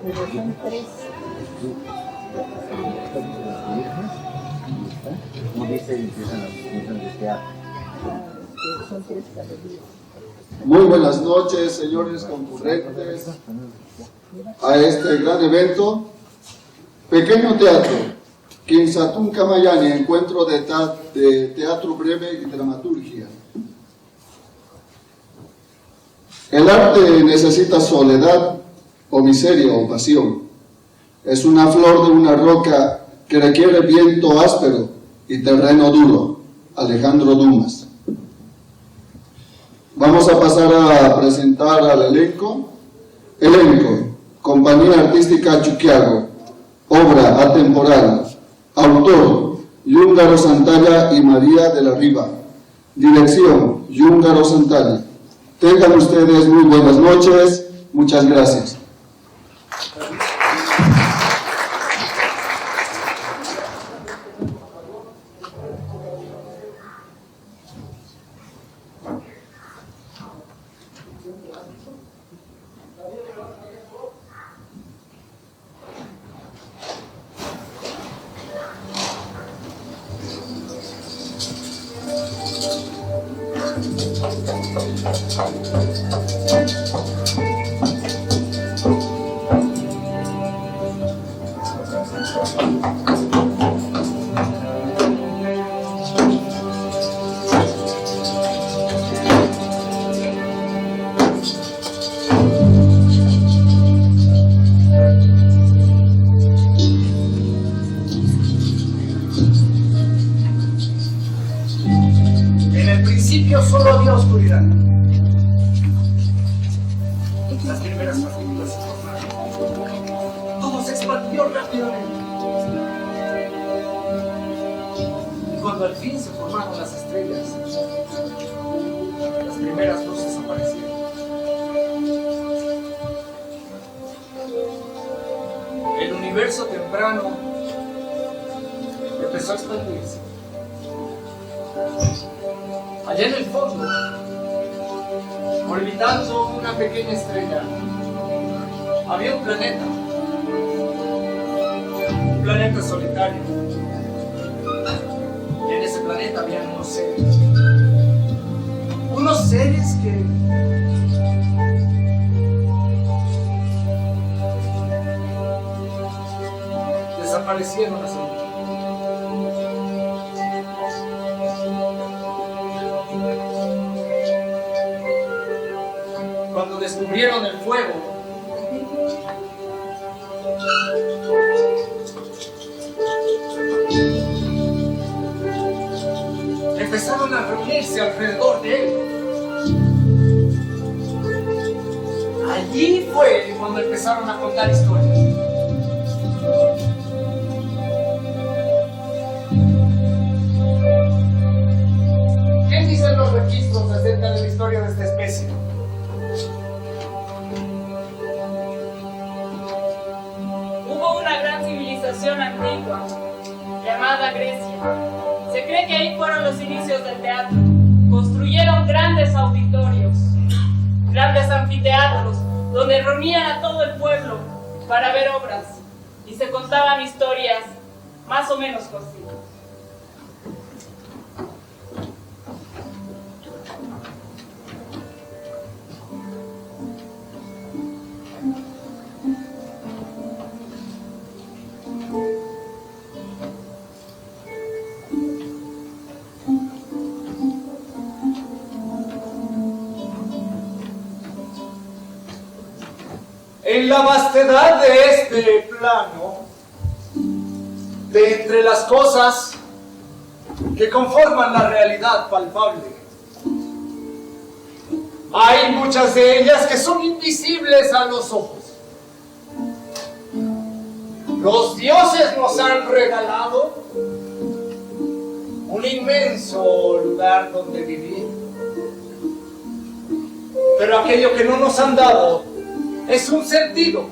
Pero son tres. Como dice, empiezan las funciones de teatro. Son tres categorías. Muy buenas noches, señores concurrentes, a este gran evento. Pequeño teatro, Kinsatun Kamayani, encuentro de teatro breve y dramaturgia. El arte necesita soledad o miseria o pasión. Es una flor de una roca que requiere viento áspero y terreno duro. Alejandro Dumas. Vamos a pasar a presentar al elenco. Elenco, Compañía Artística Chuquiago, obra atemporal, autor, Yúngaro Santalla y María de la Riva, dirección, Yúngaro Santalla. Tengan ustedes muy buenas noches, muchas gracias. Solo había oscuridad. Las primeras partículas se formaron. Todo se expandió rápidamente. Y cuando al fin se formaron las estrellas, las primeras luces aparecieron. El universo temprano empezó a expandirse. Allá en el fondo, orbitando una pequeña estrella, había un planeta solitario. Y en ese planeta había unos seres que desaparecieron hace mucho. Cuando descubrieron el fuego, empezaron a reunirse alrededor de él. Allí fue cuando empezaron a contar historias. ¿Qué dicen los registros acerca de la historia de esta especie? Antigua, llamada Grecia. Se cree que ahí fueron los inicios del teatro. Construyeron grandes auditorios, grandes anfiteatros, donde reunían a todo el pueblo para ver obras y se contaban historias más o menos cortitas. En la vastedad de este plano, de entre las cosas que conforman la realidad palpable, hay muchas de ellas que son invisibles a los ojos. Los dioses nos han regalado un inmenso lugar donde vivir, pero aquello que no nos han dado es un sentido.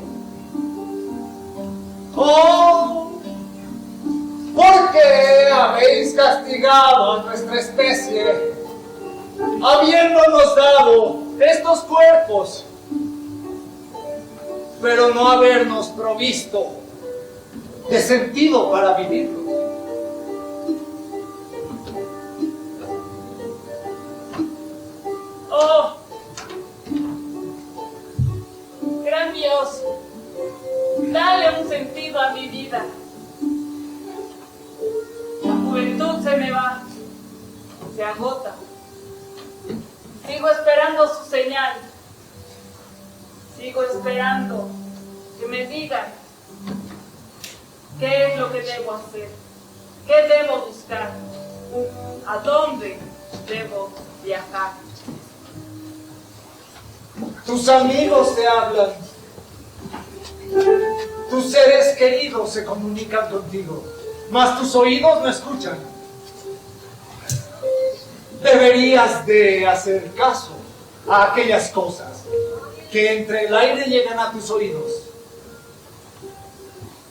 Oh, ¿por qué habéis castigado a nuestra especie, habiéndonos dado estos cuerpos pero no habernos provisto de sentido para vivirlo. Oh, gran Dios, dale un sentido a mi vida. La juventud se me va, se agota. Sigo esperando su señal. Sigo esperando que me digan qué es lo que debo hacer, qué debo buscar, a dónde debo viajar. Tus amigos te hablan, tus seres queridos se comunican contigo, mas tus oídos no escuchan. Deberías de hacer caso a aquellas cosas que entre el aire llegan a tus oídos.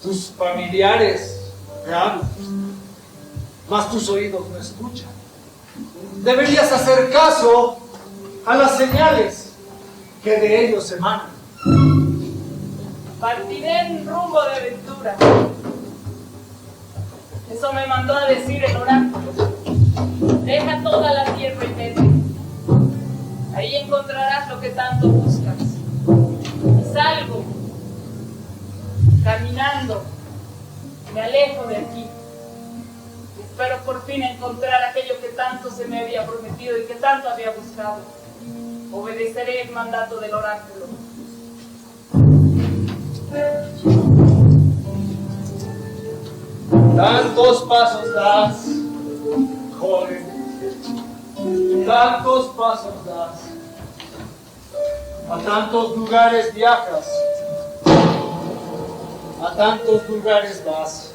Tus familiares te hablan, mas tus oídos no escuchan. Deberías hacer caso a las señales que de ellos emanan. Partiré en rumbo de aventura. Eso me mandó a decir el oráculo. Deja toda la tierra y vete. Ahí encontrarás lo que tanto buscas. Y salgo, caminando, me alejo de aquí. Espero por fin encontrar aquello que tanto se me había prometido y que tanto había buscado. Obedeceré el mandato del oráculo. Tantos pasos das, joven, tantos pasos das, a tantos lugares viajas, a tantos lugares vas.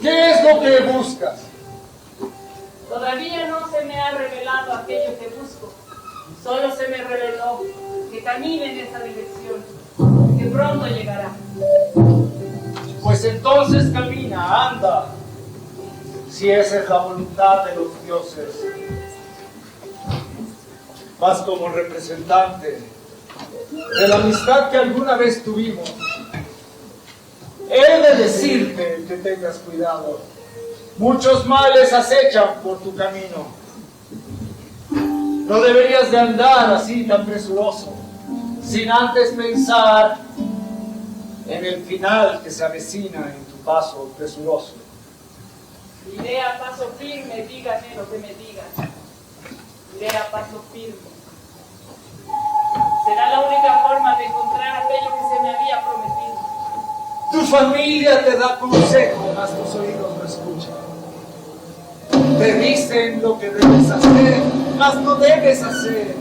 ¿Qué es lo que buscas? Todavía no se me ha revelado aquello que busco. Solo se me reveló que camine en esa dirección, que pronto llegará. Pues entonces camina, anda, si esa es la voluntad de los dioses. Vas como representante de la amistad que alguna vez tuvimos. He de decirte que tengas cuidado. Muchos males acechan por tu camino. No deberías de andar así tan presuroso, sin antes pensar en el final que se avecina en tu paso presuroso. Iré a paso firme, díganme lo que me digan. Iré a paso firme. Será la única forma de encontrar aquello que se me había prometido. Tu familia te da consejo, mas tus oídos no escuchan. Te dicen lo que debes hacer, mas no debes hacer.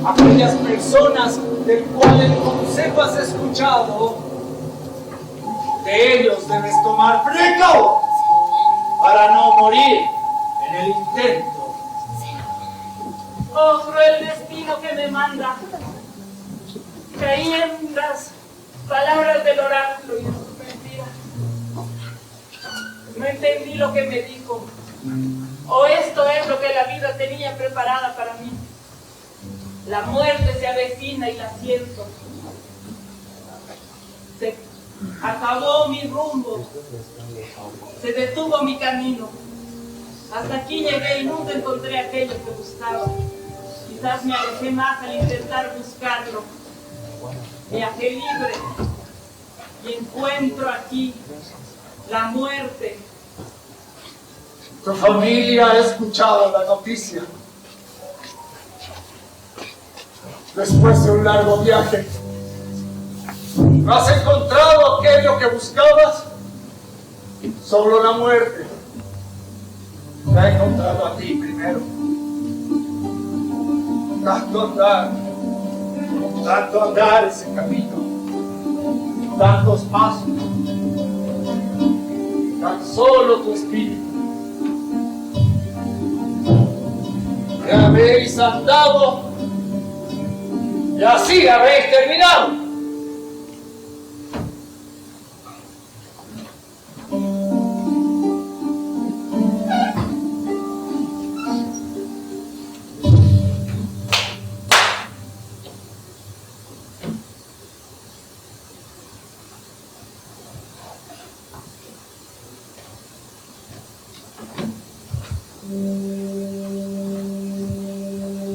Aquellas personas del cual el consejo has escuchado, de ellos debes tomar precaución para no morir en el intento. Oh, cruel destino que me manda. Caí en las palabras del oráculo y en sus mentiras. No entendí lo que me dijo. O esto es lo que la vida tenía preparada para mí. La muerte se avecina y la siento. Se acabó mi rumbo. Se detuvo mi camino. Hasta aquí llegué y nunca encontré aquello que buscaba. Quizás me alejé más al intentar buscarlo. Viajé libre y encuentro aquí la muerte. Tu familia ha escuchado la noticia. Después de un largo viaje, ¿has encontrado aquello que buscabas? Solo la muerte te ha encontrado a ti primero. Tanto andar ese camino, tantos pasos, tan solo tu espíritu. Ya habéis andado y así habéis terminado.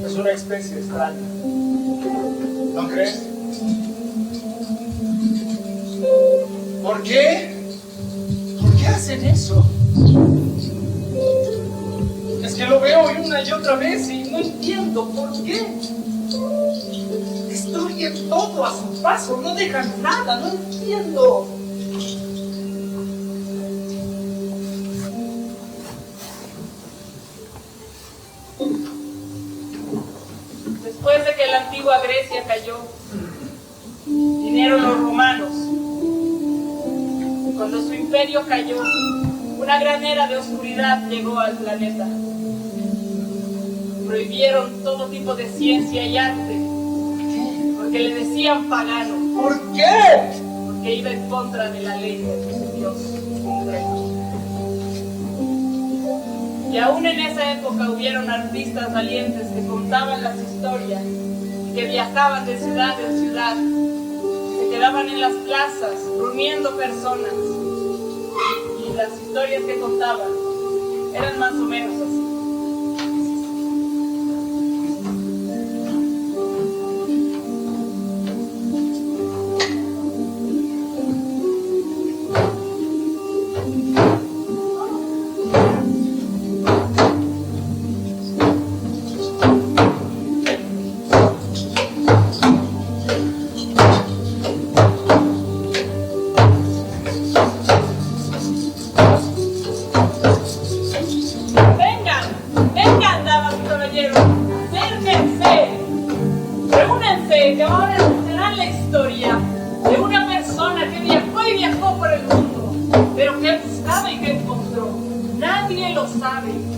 Es una especie extraña. ¿No crees? ¿Por qué? ¿Por qué hacen eso? Es que lo veo una y otra vez y no entiendo por qué. Destruyen todo a su paso, no dejan nada, no entiendo. Después de que la antigua Grecia cayó, vinieron los romanos. Cuando su imperio cayó, una gran era de oscuridad llegó al planeta. Prohibieron todo tipo de ciencia y arte, porque le decían pagano. ¿Por qué? Porque iba en contra de la ley de su Dios supremo. Y aún en esa época hubieron artistas valientes que contaban las historias, que viajaban de ciudad en ciudad, se quedaban en las plazas reuniendo personas, y las historias que contaban eran más o menos así.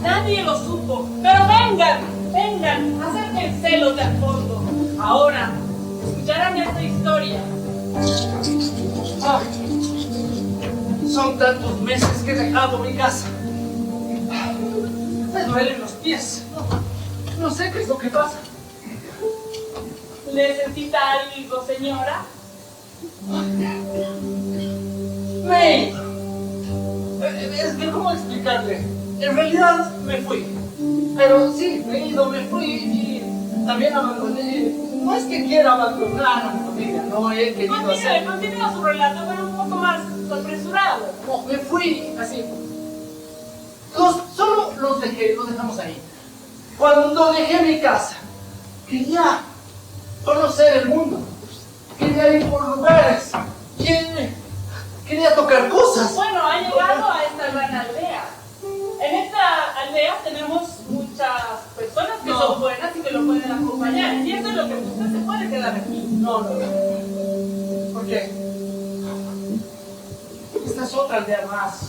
Nadie lo supo, pero vengan, acérquense los de al fondo. Ahora, escucharán esta historia. Son tantos meses que he dejado mi casa. Me duelen los pies. No sé qué es lo que pasa. ¿Necesita algo, señora? May, es que ¿cómo explicarle? En realidad me fui. Pero sí, me fui y también abandoné. No es que quiera abandonar a mi familia, no he querido hacer. Continúa su relato, pero un poco más apresurado. No, me fui así. Solo los dejamos ahí. Cuando dejé mi casa, quería conocer el mundo. Quería ir por lugares. Quería tocar cosas. Bueno, ha llegado a esta gran aldea. En esta aldea tenemos muchas personas que son buenas y que lo pueden acompañar. Si eso es lo que usted se puede quedar aquí. No. ¿Por qué? Esta es otra aldea más.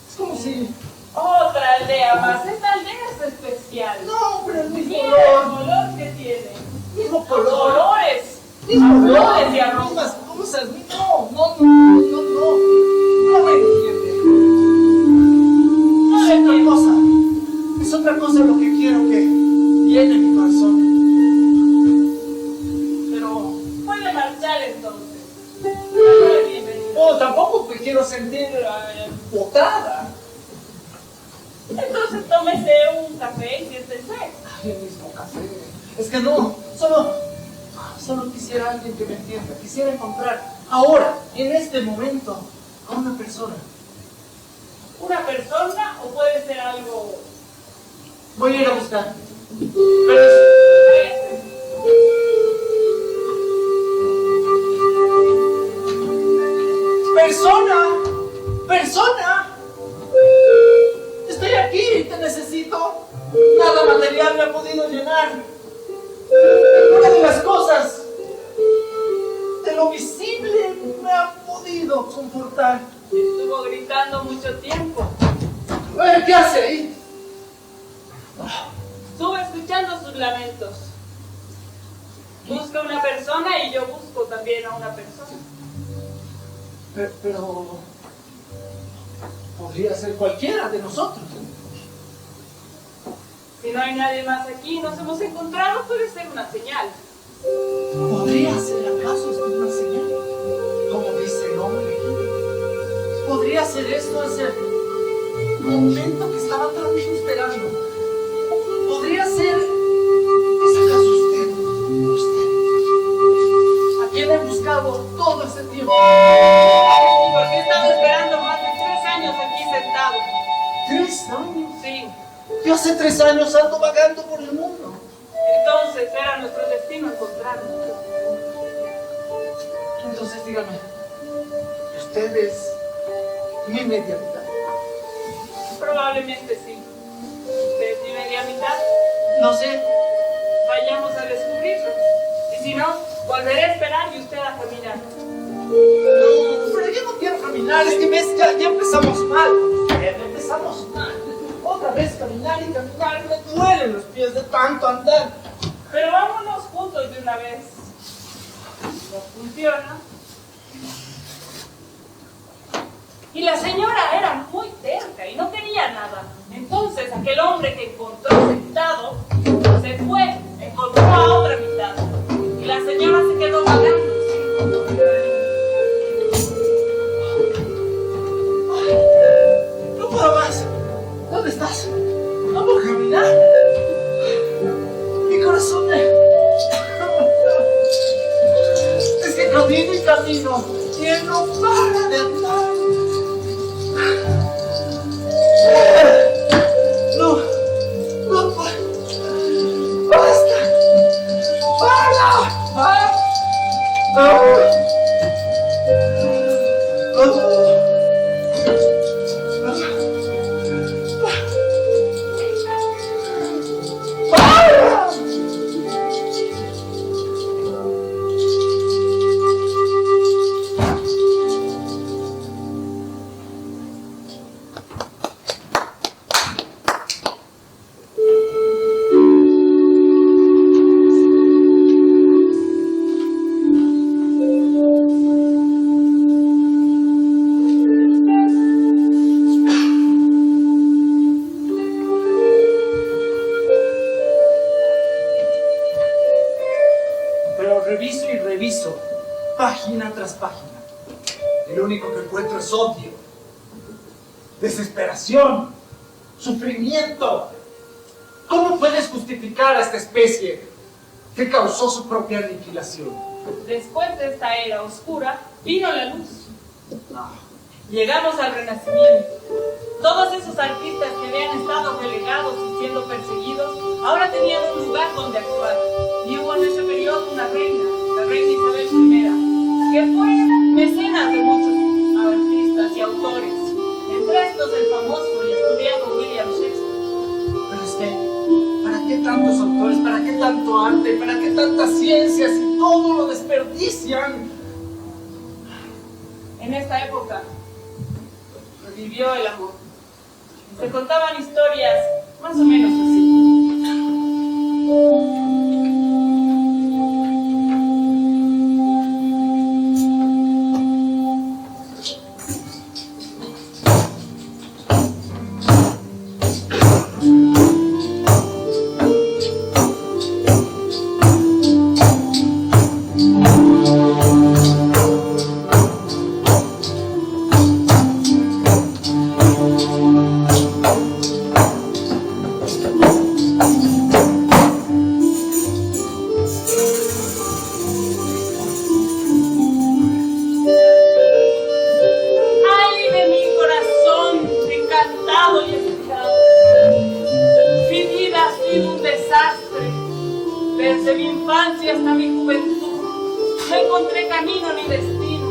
Es como si... Otra aldea más. Esta aldea es especial. No, pero el mismo Mira olor. el color que tiene. Mismo Los color. colores. Mismo olor. Flores y arroz. Mismas cosas. No me entiende. No le entiendo. Es otra cosa lo que quiero que llene mi corazón. Pero Puede marchar entonces. Bienvenido. no, tampoco me quiero sentir botada. Entonces tómese un café y siéntese. Ay, el mismo café. Es que no, solo quisiera alguien que me entienda. Quisiera encontrar ahora, en este momento, a una persona. ¿Una persona o puede ser algo? Voy a ir a buscar. ¡Persona! Estoy aquí, te necesito. Nada material me ha podido llenar. Una de las cosas de lo visible me ha podido confortar. Estuvo gritando mucho tiempo. ¿Qué hace ahí? Estuve escuchando sus lamentos. Busca una persona y yo busco también a una persona. Pero podría ser cualquiera de nosotros. Si no hay nadie más aquí, nos hemos encontrado, puede ser una señal. ¿Podría ser acaso esto una señal? Como dice el hombre. ¿Podría ser esto ese momento que estaba tanto esperando. Podría ser... ¿Es acaso usted? ¿A quién he buscado todo ese tiempo? Porque he estado esperando más de 3 años aquí sentado. ¿3 años? Sí. Yo hace 3 años ando vagando por el mundo. Entonces era nuestro destino encontrarnos. Entonces dígame, ¿usted es mi media mitad? Probablemente sí. ¿Usted es mi media mitad? No sé. Vayamos a descubrirlo. Y si no, volveré a esperar y usted a caminar. No, pero yo no quiero caminar, es que ves, ya empezamos mal. Empezamos mal. Otra vez caminar y caminar, me duelen los pies de tanto andar. Pero vámonos juntos de una vez. No funciona. Y la señora era muy terca y no quería nada. Entonces aquel hombre que encontró sentado se fue, encontró a otra mitad. Y la señora se quedó vagando. No puedo más. ¿Dónde estás? No puedo caminar. Mi corazón es que camino y camino y él no para de andar. No puedo. ¡Basta! ¡Para! Reviso y reviso, página tras página. Y lo único que encuentro es odio, desesperación, sufrimiento. ¿Cómo puedes justificar a esta especie que causó su propia aniquilación? Después de esta era oscura, vino la luz. Llegamos al Renacimiento. Todos esos artistas que habían estado relegados y siendo perseguidos, ahora tenían un lugar donde actuar. Y hubo en ese periodo una reina, la reina Isabel I, que fue mecenas de muchos artistas y autores. Entre estos el famoso y estudiado William Shakespeare. Pero es que, ¿para qué tantos autores? ¿Para qué tanto arte? ¿Para qué tantas ciencias? Y todo lo desperdician. En esta época revivió el amor. Se contaban historias más o menos así. Desde mi infancia hasta mi juventud, no encontré camino ni destino.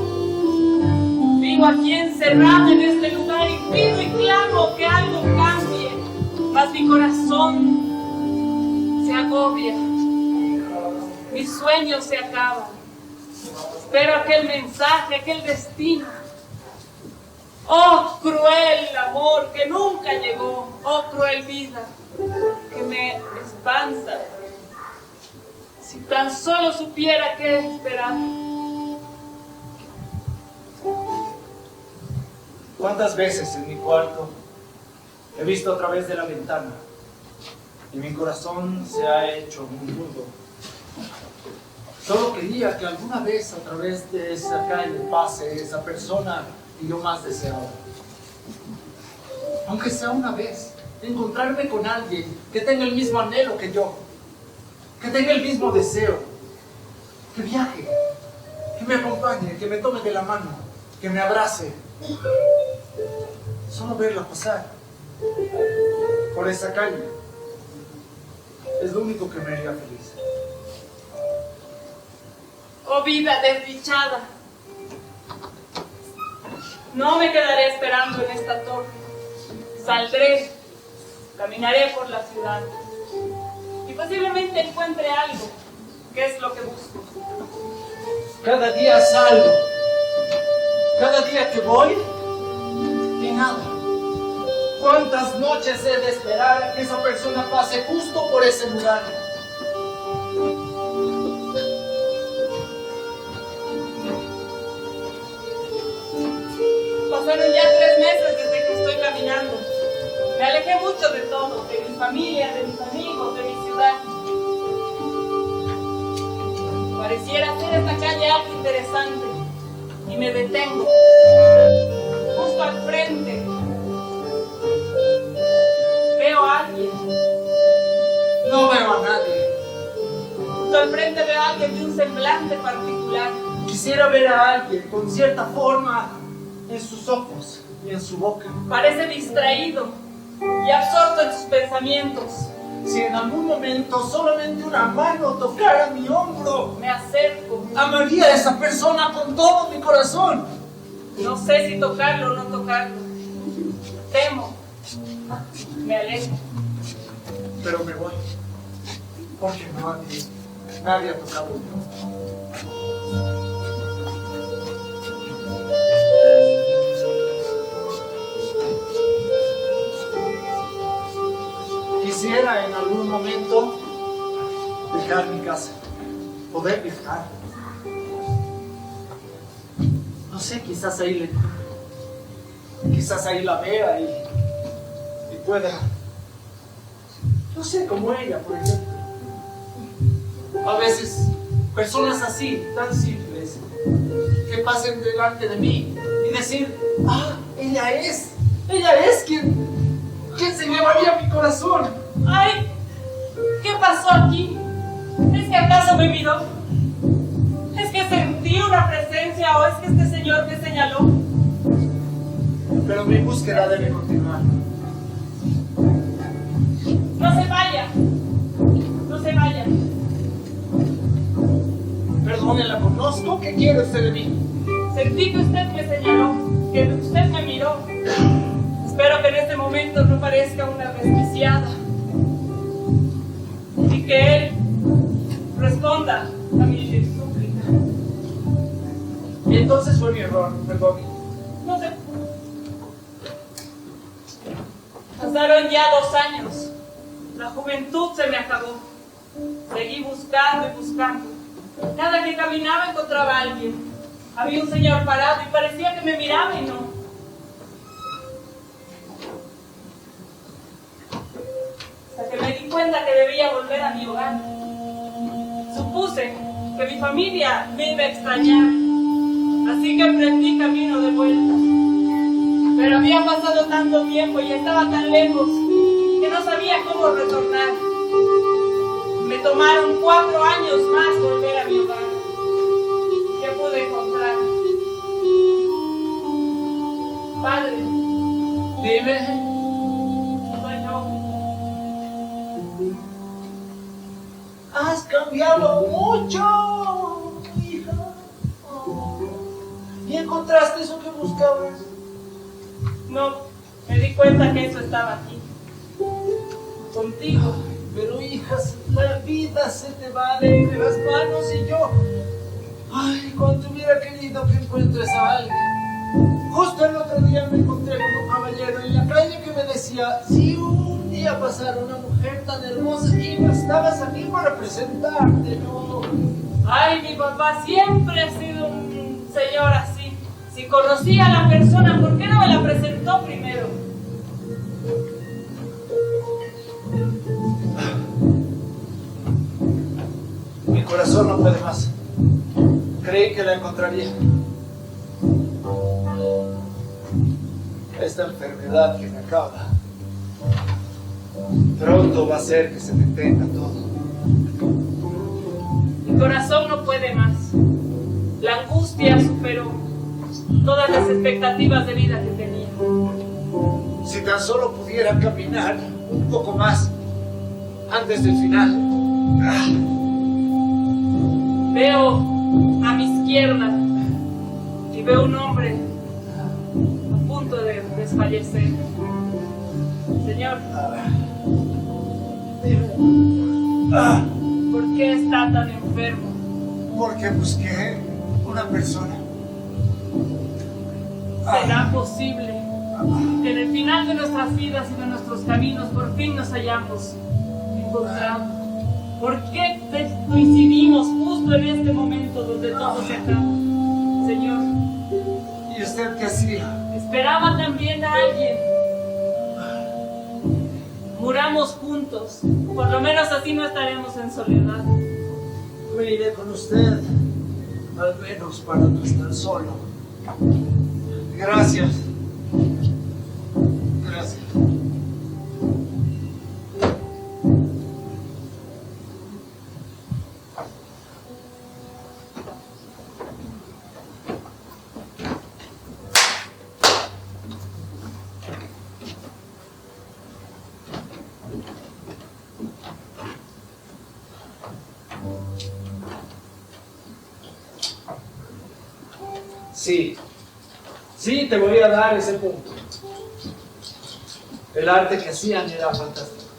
Vivo aquí encerrado en este lugar y pido y clamo que algo cambie, mas mi corazón se agobia, mis sueños se acaban. Espero aquel mensaje, aquel destino. Oh, cruel amor que nunca llegó, oh, cruel vida que me espansa. Si tan solo supiera qué esperar. ¿Cuántas veces en mi cuarto he visto a través de la ventana y mi corazón se ha hecho un nudo? Solo quería que alguna vez a través de esa calle pase esa persona que yo más deseaba. aunque sea una vez, encontrarme con alguien que tenga el mismo anhelo que yo, que tenga el mismo deseo, que viaje, que me acompañe, que me tome de la mano, que me abrace. Solo verla pasar por esa calle es lo único que me haría feliz. Oh vida desdichada, no me quedaré esperando en esta torre. Saldré, caminaré por la ciudad y posiblemente encuentre algo, que es lo que busco. Cada día salgo, cada día que voy, y nada. ¿Cuántas noches he de esperar a que esa persona pase justo por ese lugar? Pasaron ya 3 meses desde que estoy caminando. Me alejé mucho de todo, de mi familia, de mis amigos, de mi ciudad. Pareciera ser esta calle algo interesante y me detengo. Justo al frente veo a alguien. No veo a nadie. Justo al frente veo a alguien de un semblante particular. Quisiera ver a alguien con cierta forma en sus ojos y en su boca. Parece distraído y absorto en sus pensamientos. Si en algún momento solamente una mano tocara mi hombro, Me acerco. amaría a esa persona con todo mi corazón. No sé si tocarlo o no tocarlo. Temo. Me alejo. Pero me voy, porque nadie ha tocado mi hombro. Quisiera en algún momento dejar mi casa, poder viajar. No sé, quizás ahí la vea y pueda, no sé, como ella, por ejemplo. A veces, personas así, tan simples, que pasen delante de mí y decir, ah, ella es quien se llevaría mi corazón. ¡Ay! ¿Qué pasó aquí? ¿Es que acaso me miró? ¿Es que sentí una presencia o es que este señor me señaló? Pero mi búsqueda debe continuar. No se vaya. No se vaya. Perdone, la conozco. ¿Qué quiere usted de mí? Sentí que usted me señaló, que usted me miró. Espero que en este momento no parezca una desquiciada. Y que él responda a mi súplica. Y entonces fue mi error, perdón. No sé. Pasaron ya 2 años. La juventud se me acabó. Seguí buscando y buscando. Cada que caminaba encontraba a alguien. Había un señor parado y parecía que me miraba y no. Hasta que me di cuenta que debía volver a mi hogar. Supuse que mi familia me iba a extrañar. Así que emprendí camino de vuelta. Pero había pasado tanto tiempo y estaba tan lejos que no sabía cómo retornar. Me tomaron 4 años más volver a mi hogar. ¿Qué pude encontrar? Padre, Dime. soy yo. Has cambiado mucho, hija. ¿Y encontraste eso que buscabas? No, me di cuenta que eso estaba aquí. Contigo. Pero hija, la vida se te va de entre las manos y yo... Ay, cuánto hubiera querido que encuentres a alguien. Justo el otro día me encontré con un caballero en la calle que me decía, si un día pasara una mujer tan hermosa y no estabas aquí para presentarte, ¿no? Ay, mi papá siempre ha sido un señor así. Si conocía a la persona, ¿por qué no me la presentó primero? Mi corazón no puede más. Creí que la encontraría. esta enfermedad que me acaba, pronto va a ser que se detenga todo. Mi corazón no puede más. La angustia superó todas las expectativas de vida que tenía. Si tan solo pudiera caminar un poco más antes del final. Veo a mi izquierda y veo un hombre a punto de desfallecer. Señor, ¿por qué está tan enfermo? Porque busqué una persona. ¿Será posible que en el final de nuestras vidas y de nuestros caminos por fin nos hayamos encontrado? ¿Por qué coincidimos justo en este momento donde todo se acaba? Señor, ¿Y usted qué hacía? esperaba también a alguien. Muramos juntos, por lo menos así no estaremos en soledad. Me iré con usted, al menos para no estar solo. Gracias. Gracias. Sí, te voy a dar ese punto. El arte que hacían era fantástico.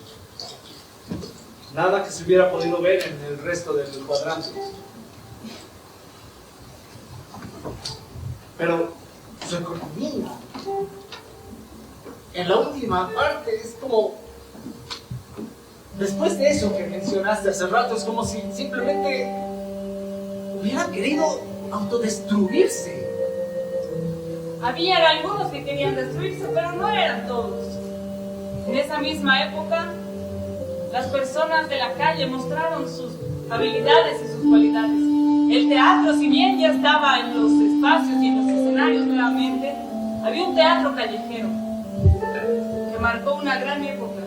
Nada que se hubiera podido ver en el resto del cuadrante. Pero su economía, en la última parte, es como... Después de eso que mencionaste hace rato, es como si simplemente hubiera querido autodestruirse. Había algunos que querían destruirse, pero no eran todos. En esa misma época, las personas de la calle mostraron sus habilidades y sus cualidades. El teatro, si bien ya estaba en los espacios y en los escenarios nuevamente, había un teatro callejero que marcó una gran época.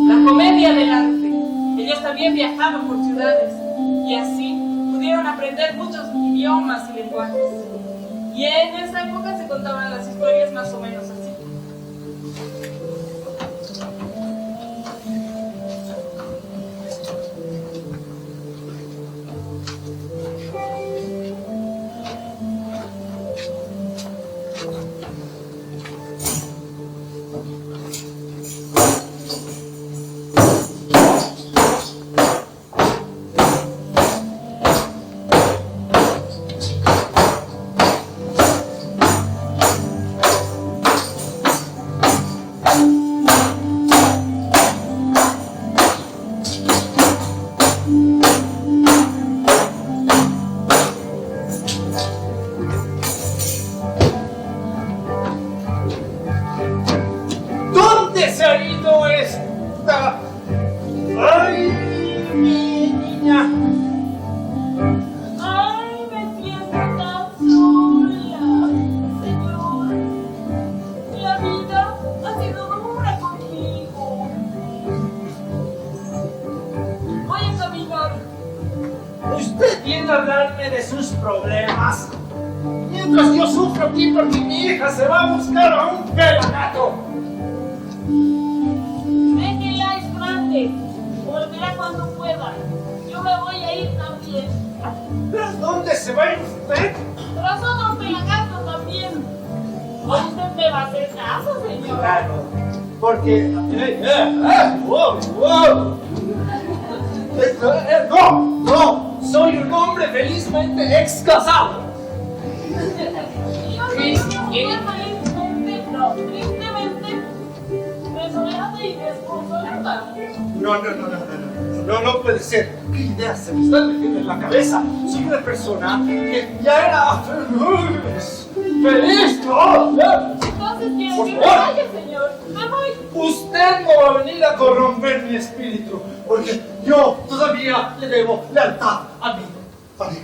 La comedia del arte. Ellos también viajaban por ciudades y así pudieron aprender muchos idiomas y lenguajes. Y en esa época se contaban las historias más o menos así. No, soy un hombre felizmente excasado. Tristemente desolada y desconsolada. No puede ser. ¿Qué ideas se me están metiendo en la cabeza? Soy una persona que ya era feliz. ¿No? Entonces quiero que me vaya, señor. Me voy. Usted no va a venir a corromper mi espíritu, porque yo todavía le debo lealtad a mi pareja.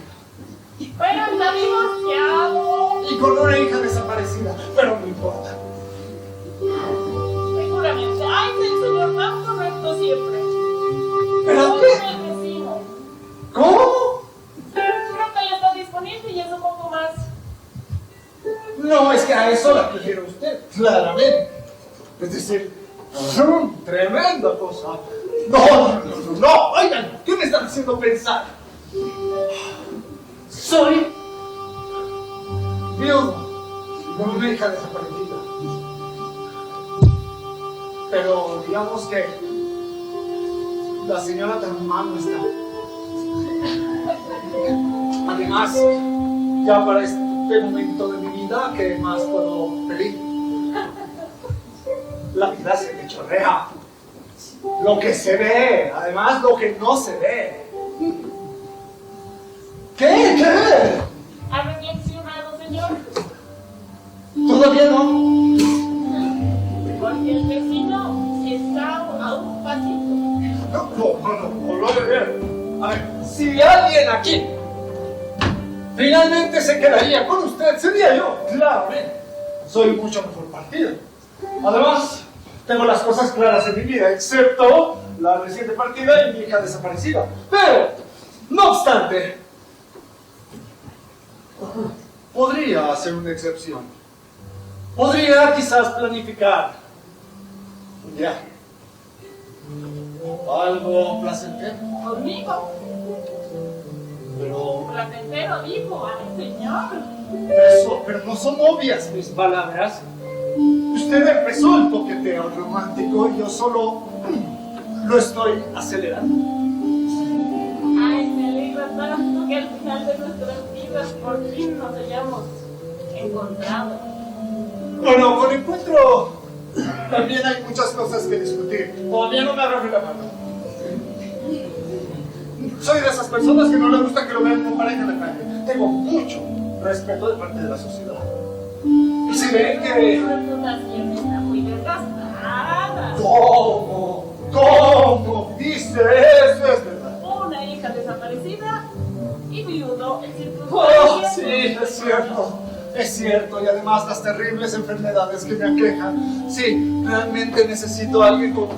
Pero está divorciado. Y con una hija desaparecida, pero no importa. claramente. Es decir, tremenda cosa. No, oigan, ¿qué me están haciendo pensar? Soy viudo con una hija desaparecida. Pero digamos que la señora tan mal no está. Además, ya para este momento de mi vida, ¿qué más puedo pedir? La vida se me chorrea. Lo que se ve, además lo que no se ve. ¿Qué? ¿Ha reflexionado, señor? ¿Todavía no? Porque el vecino está a un pasito. No, lo de ver. A ver, si alguien aquí finalmente se quedaría con usted, sería yo, claramente. Soy mucho mejor partido. Además, tengo las cosas claras en mi vida, excepto la reciente partida y mi hija desaparecida. Pero, no obstante, podría hacer una excepción. Podría quizás planificar un viaje. Algo placentero. Conmigo. Pero, Placentero, dijo. Ay, señor. pero no son obvias mis palabras. Usted empezó el coqueteo romántico y yo solo lo estoy acelerando. Ay, me alegra tanto que al final de nuestras vidas por fin nos hayamos encontrado. Bueno, con encuentro también hay muchas cosas que discutir. Todavía no me agarré la mano. Soy de esas personas que no les gusta que lo vean como pareja de frente. Tengo mucho respeto de parte de la sociedad. Y si ven que... Su reputación está muy desgastada. ¿Cómo? Dice eso, es verdad. Una hija desaparecida y viudo en Oh, circunstancias. sí, es cierto, y además las terribles enfermedades que me aquejan. Sí, realmente necesito a alguien con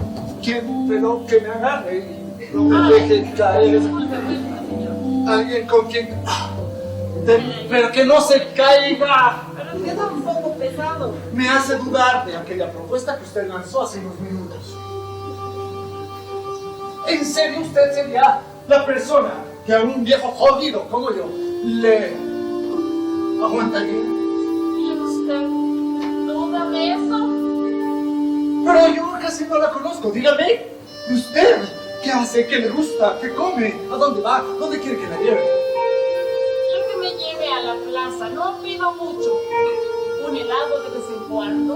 quien, pero que me agarre y no me deje caer. Discúlpeme, señor. Alguien con quien... pero que no se caiga. Pero queda un poco pesado. Me hace dudar de aquella propuesta que usted lanzó hace unos minutos. ¿En serio usted sería la persona que a un viejo jodido como yo le aguantaría? ¿Y usted duda de eso? Pero yo casi no la conozco. Dígame, ¿y usted qué hace? ¿Qué le gusta? ¿Qué come? ¿A dónde va? ¿Dónde quiere que la lleve? Quiero que me lleve a la plaza. No pido mucho. Un helado de vez en cuando.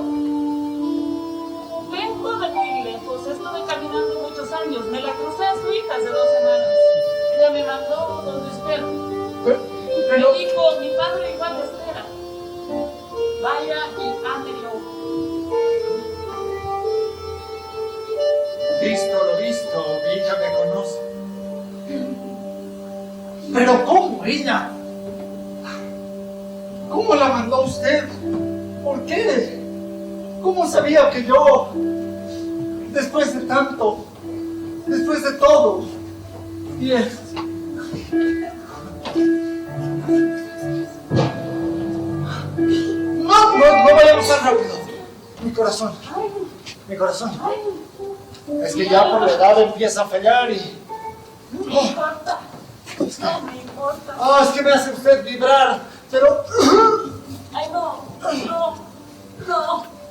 Vengo de muy lejos. Estuve caminando muchos años. Me la crucé a su hija hace 2 semanas. Ella me mandó donde usted. Pero... Me dijo, mi padre igual te espera. Vaya y ámelo. Visto, mi hija me conoce. Pero ¿cómo ella? ¿Cómo la mandó usted? ¿Por qué? ¿Cómo sabía que yo, después de tanto, después de todo, y es... No vayamos tan rápido. Mi corazón. Es que ya por la edad empieza a fallar y... No me importa. No me importa. Es que me hace usted vibrar, pero... Ay, no.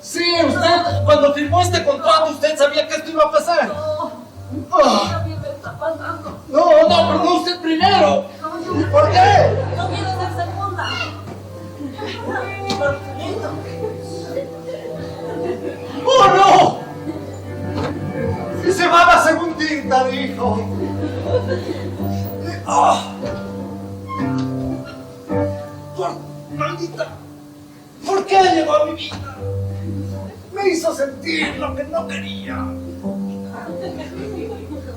Sí, usted, cuando firmó este contrato, usted sabía que esto iba a pasar. No. Ah. A mí me está pasando. No, pero no usted primero. No, yo ¿Por qué? no quiero ser segunda. Porfirito. ¡Oh, no! Y se va la segundita, dijo. Maldita. ¿Por qué llegó a mi vida? Me hizo sentir lo que no quería.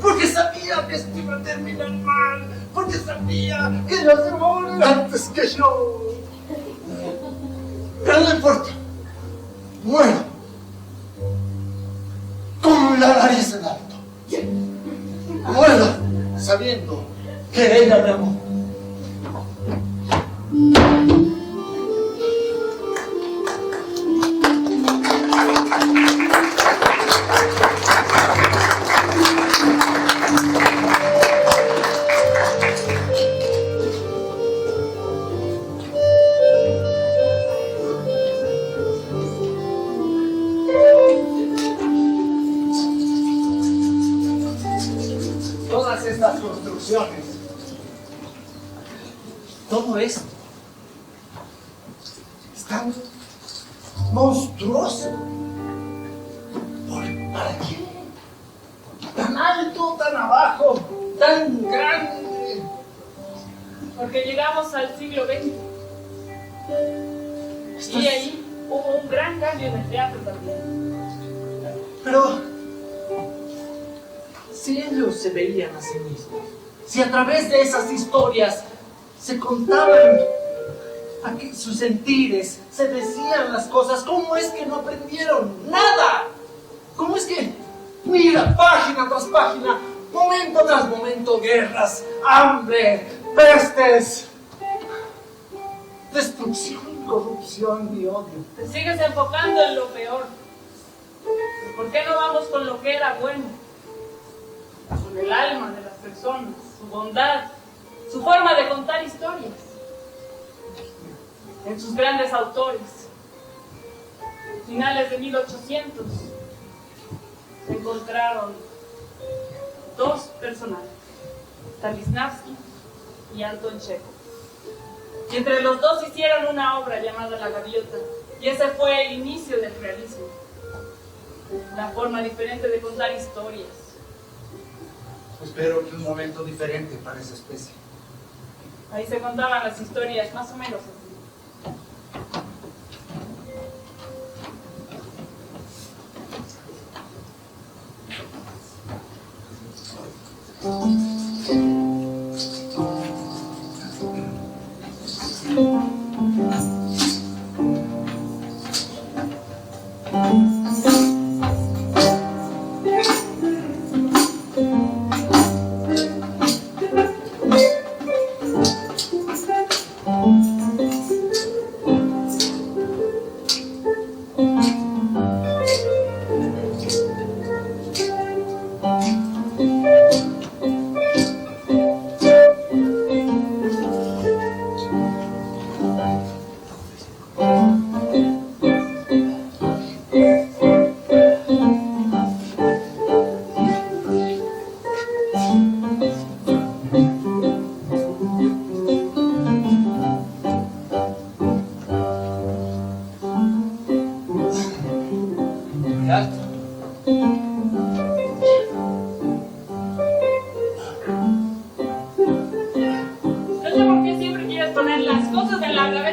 Porque sabía que esto iba a terminar mal. Porque sabía que ella se va a morir antes que yo. Pero no importa. Muero. Con la nariz en alto. Muero sabiendo que ella me amó. las construcciones. Todo esto es tan monstruoso. ¿Para qué? Tan alto, tan abajo, tan grande. Porque llegamos al siglo XX. Y ahí hubo un gran cambio en el teatro también. Pero si ellos se veían a sí mismos, si a través de esas historias se contaban sus sentires, se decían las cosas, ¿cómo es que no aprendieron nada? ¿Cómo es que, mira, página tras página, momento tras momento, guerras, hambre, pestes, destrucción, corrupción y odio? Te sigues enfocando en lo peor. ¿Por qué no vamos con lo que era bueno? Con el alma de las personas, su bondad, su forma de contar historias. En sus grandes autores, finales de 1800, se encontraron dos personajes, Stanislavski y Anton Chekhov. Y entre los dos hicieron una obra llamada La Gaviota, y ese fue el inicio del realismo. Una forma diferente de contar historias. Espero que un momento diferente para esa especie. Ahí se contaban las historias más o menos así. No sé por qué siempre quieres poner las cosas en la cabeza